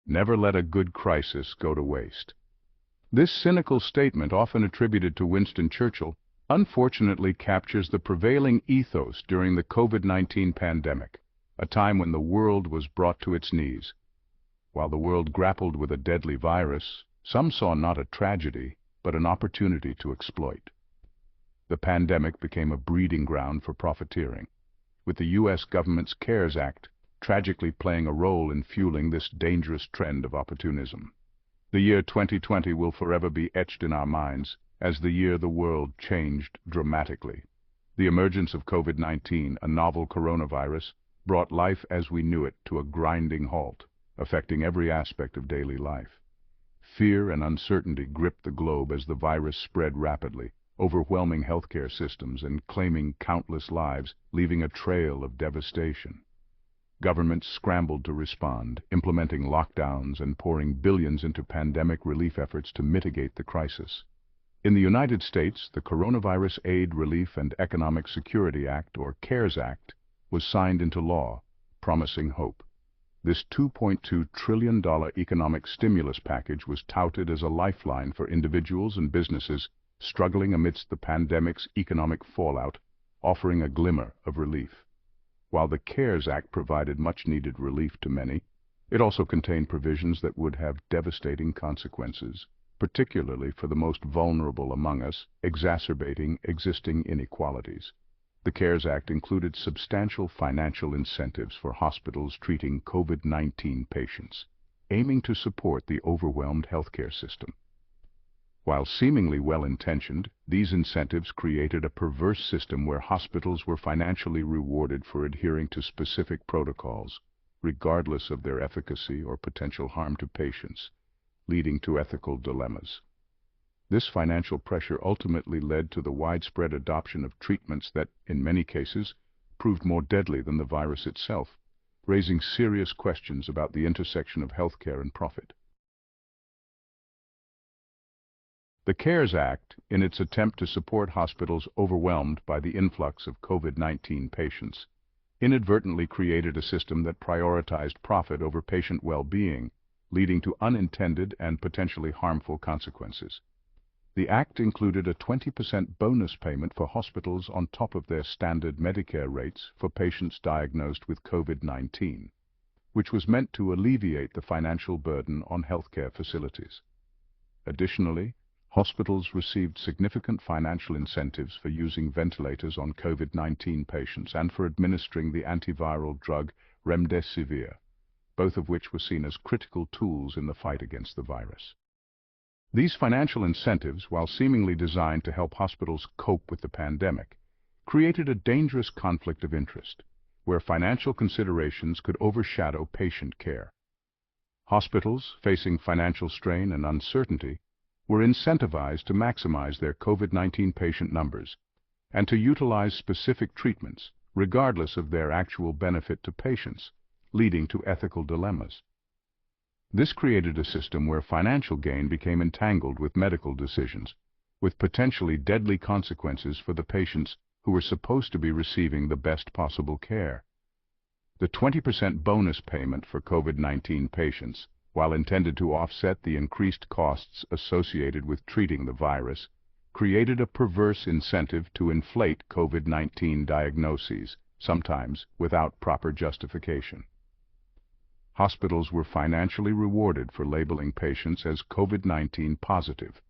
Never let a good crisis go to waste. This cynical statement, often attributed to Winston Churchill, unfortunately captures the prevailing ethos during the COVID-19 pandemic, a time when the world was brought to its knees. While the world grappled with a deadly virus, some saw not a tragedy, but an opportunity to exploit. The pandemic became a breeding ground for profiteering, with the U.S. government's CARES Act tragically playing a role in fueling this dangerous trend of opportunism. The year 2020 will forever be etched in our minds as the year the world changed dramatically. The emergence of COVID-19, a novel coronavirus, brought life as we knew it to a grinding halt, affecting every aspect of daily life. Fear and uncertainty gripped the globe as the virus spread rapidly, overwhelming healthcare systems and claiming countless lives, leaving a trail of devastation. Governments scrambled to respond, implementing lockdowns and pouring billions into pandemic relief efforts to mitigate the crisis. In the United States, the Coronavirus Aid, Relief, and Economic Security Act, or CARES Act, was signed into law, promising hope. This $2.2 trillion economic stimulus package was touted as a lifeline for individuals and businesses struggling amidst the pandemic's economic fallout, offering a glimmer of relief. While the CARES Act provided much-needed relief to many, it also contained provisions that would have devastating consequences, particularly for the most vulnerable among us, exacerbating existing inequalities. The CARES Act included substantial financial incentives for hospitals treating COVID-19 patients, aiming to support the overwhelmed healthcare system. While seemingly well-intentioned, these incentives created a perverse system where hospitals were financially rewarded for adhering to specific protocols, regardless of their efficacy or potential harm to patients, leading to ethical dilemmas. This financial pressure ultimately led to the widespread adoption of treatments that, in many cases, proved more deadly than the virus itself, raising serious questions about the intersection of healthcare and profit. The CARES Act, in its attempt to support hospitals overwhelmed by the influx of COVID-19 patients, inadvertently created a system that prioritized profit over patient well-being, leading to unintended and potentially harmful consequences. The Act included a 20% bonus payment for hospitals on top of their standard Medicare rates for patients diagnosed with COVID-19, which was meant to alleviate the financial burden on healthcare facilities. Additionally, hospitals received significant financial incentives for using ventilators on COVID-19 patients and for administering the antiviral drug remdesivir, both of which were seen as critical tools in the fight against the virus. These financial incentives, while seemingly designed to help hospitals cope with the pandemic, created a dangerous conflict of interest, where financial considerations could overshadow patient care. Hospitals, facing financial strain and uncertainty, were incentivized to maximize their COVID-19 patient numbers and to utilize specific treatments, regardless of their actual benefit to patients, leading to ethical dilemmas. This created a system where financial gain became entangled with medical decisions, with potentially deadly consequences for the patients who were supposed to be receiving the best possible care. The 20% bonus payment for COVID-19 patients, while intended to offset the increased costs associated with treating the virus, created a perverse incentive to inflate COVID-19 diagnoses, sometimes without proper justification. Hospitals were financially rewarded for labeling patients as COVID-19 positive,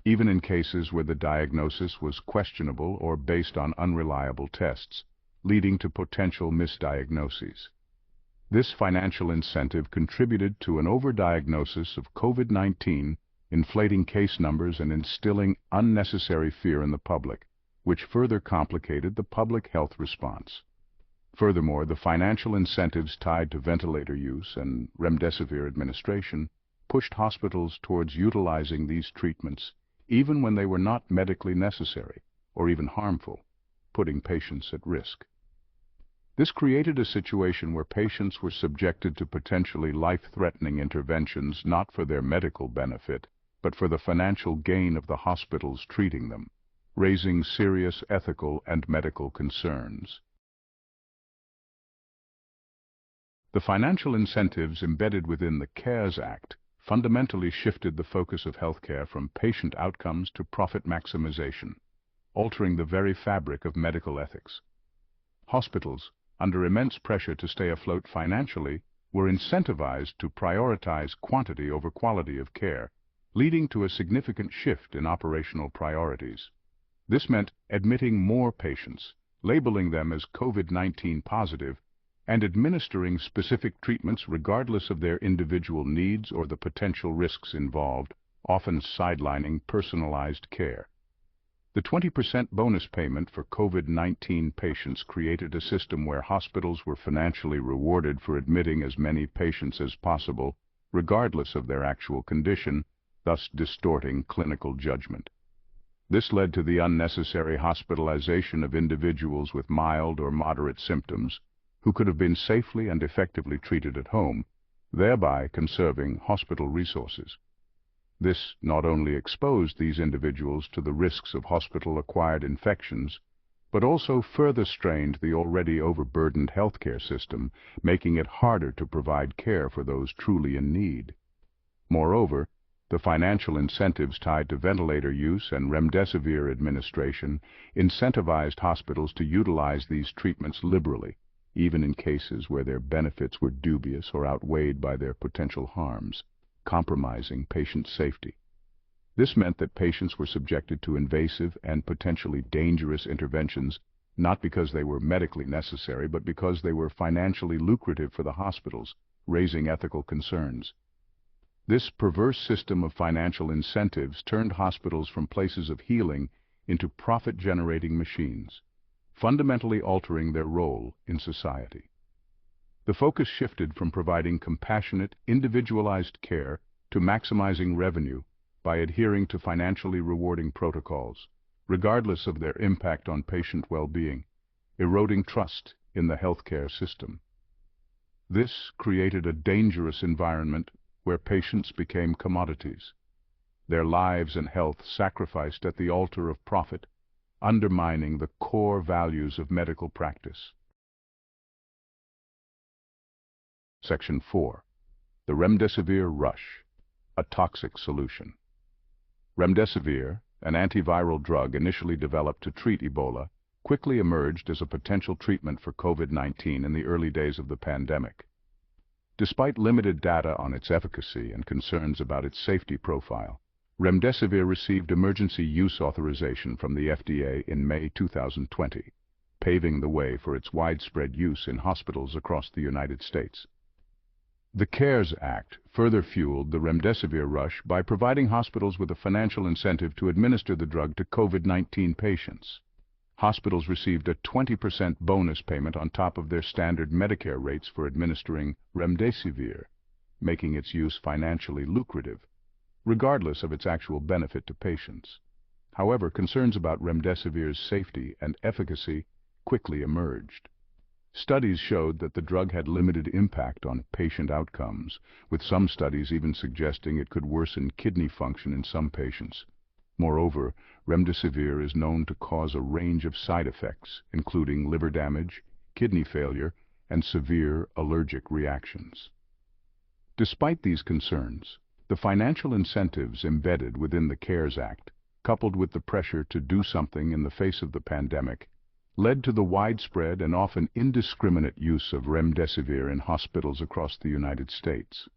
even in cases where the diagnosis was questionable or based on unreliable tests, leading to potential misdiagnoses. This financial incentive contributed to an overdiagnosis of COVID-19, inflating case numbers and instilling unnecessary fear in the public, which further complicated the public health response. Furthermore, the financial incentives tied to ventilator use and remdesivir administration pushed hospitals towards utilizing these treatments even when they were not medically necessary or even harmful, putting patients at risk. This created a situation where patients were subjected to potentially life-threatening interventions not for their medical benefit, but for the financial gain of the hospitals treating them, raising serious ethical and medical concerns. The financial incentives embedded within the CARES Act fundamentally shifted the focus of healthcare from patient outcomes to profit maximization, altering the very fabric of medical ethics. Hospitals, under immense pressure to stay afloat financially, were incentivized to prioritize quantity over quality of care, leading to a significant shift in operational priorities. This meant admitting more patients, labeling them as COVID-19 positive, and administering specific treatments regardless of their individual needs or the potential risks involved, often sidelining personalized care. The 20% bonus payment for COVID-19 patients created a system where hospitals were financially rewarded for admitting as many patients as possible, regardless of their actual condition, thus distorting clinical judgment. This led to the unnecessary hospitalization of individuals with mild or moderate symptoms, who could have been safely and effectively treated at home, thereby conserving hospital resources. This not only exposed these individuals to the risks of hospital-acquired infections, but also further strained the already overburdened healthcare system, making it harder to provide care for those truly in need. Moreover, the financial incentives tied to ventilator use and remdesivir administration incentivized hospitals to utilize these treatments liberally, even in cases where their benefits were dubious or outweighed by their potential harms, compromising patient safety. This meant that patients were subjected to invasive and potentially dangerous interventions, not because they were medically necessary, but because they were financially lucrative for the hospitals, raising ethical concerns. This perverse system of financial incentives turned hospitals from places of healing into profit-generating machines, fundamentally altering their role in society. The focus shifted from providing compassionate, individualized care to maximizing revenue by adhering to financially rewarding protocols, regardless of their impact on patient well-being, eroding trust in the healthcare system. This created a dangerous environment where patients became commodities, their lives and health sacrificed at the altar of profit, undermining the core values of medical practice. Section 4. The remdesivir rush, a toxic solution. Remdesivir, an antiviral drug initially developed to treat Ebola, quickly emerged as a potential treatment for COVID-19 in the early days of the pandemic. Despite limited data on its efficacy and concerns about its safety profile, remdesivir received emergency use authorization from the FDA in May 2020, paving the way for its widespread use in hospitals across the United States. The CARES Act further fueled the remdesivir rush by providing hospitals with a financial incentive to administer the drug to COVID-19 patients. Hospitals received a 20% bonus payment on top of their standard Medicare rates for administering remdesivir, making its use financially lucrative, regardless of its actual benefit to patients. However, concerns about remdesivir's safety and efficacy quickly emerged. Studies showed that the drug had limited impact on patient outcomes, with some studies even suggesting it could worsen kidney function in some patients. Moreover, remdesivir is known to cause a range of side effects, including liver damage, kidney failure, and severe allergic reactions. Despite these concerns, the financial incentives embedded within the CARES Act, coupled with the pressure to do something in the face of the pandemic, led to the widespread and often indiscriminate use of remdesivir in hospitals across the United States.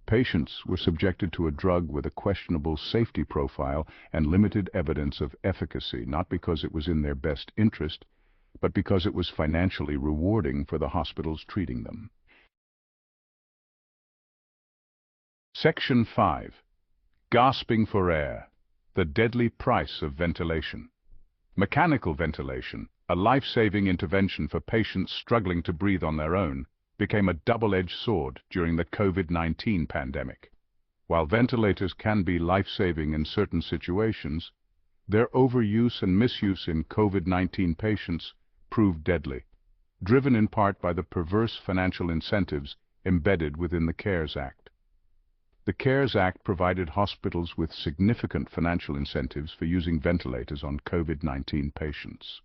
Patients were subjected to a drug with a questionable safety profile and limited evidence of efficacy, not because it was in their best interest, but because it was financially rewarding for the hospitals treating them. Section 5. Gasping for air, the deadly price of ventilation. Mechanical ventilation, a life-saving intervention for patients struggling to breathe on their own, became a double-edged sword during the COVID-19 pandemic. While ventilators can be life-saving in certain situations, their overuse and misuse in COVID-19 patients proved deadly, driven in part by the perverse financial incentives embedded within the CARES Act. The CARES Act provided hospitals with significant financial incentives for using ventilators on COVID-19 patients.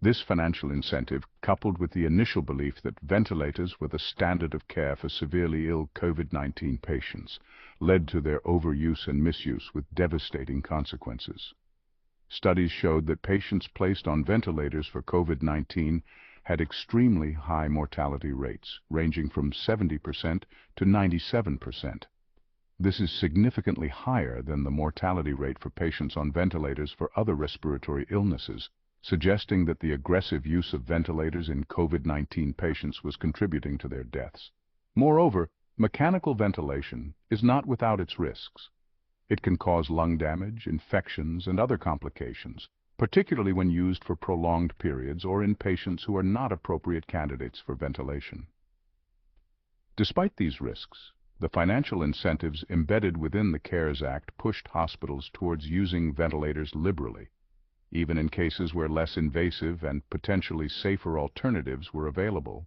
This financial incentive, coupled with the initial belief that ventilators were the standard of care for severely ill COVID-19 patients, led to their overuse and misuse with devastating consequences. Studies showed that patients placed on ventilators for COVID-19 had extremely high mortality rates, ranging from 70% to 97%. This is significantly higher than the mortality rate for patients on ventilators for other respiratory illnesses, suggesting that the aggressive use of ventilators in COVID-19 patients was contributing to their deaths. Moreover, mechanical ventilation is not without its risks. It can cause lung damage, infections, and other complications, particularly when used for prolonged periods or in patients who are not appropriate candidates for ventilation. Despite these risks, the financial incentives embedded within the CARES Act pushed hospitals towards using ventilators liberally, even in cases where less invasive and potentially safer alternatives were available.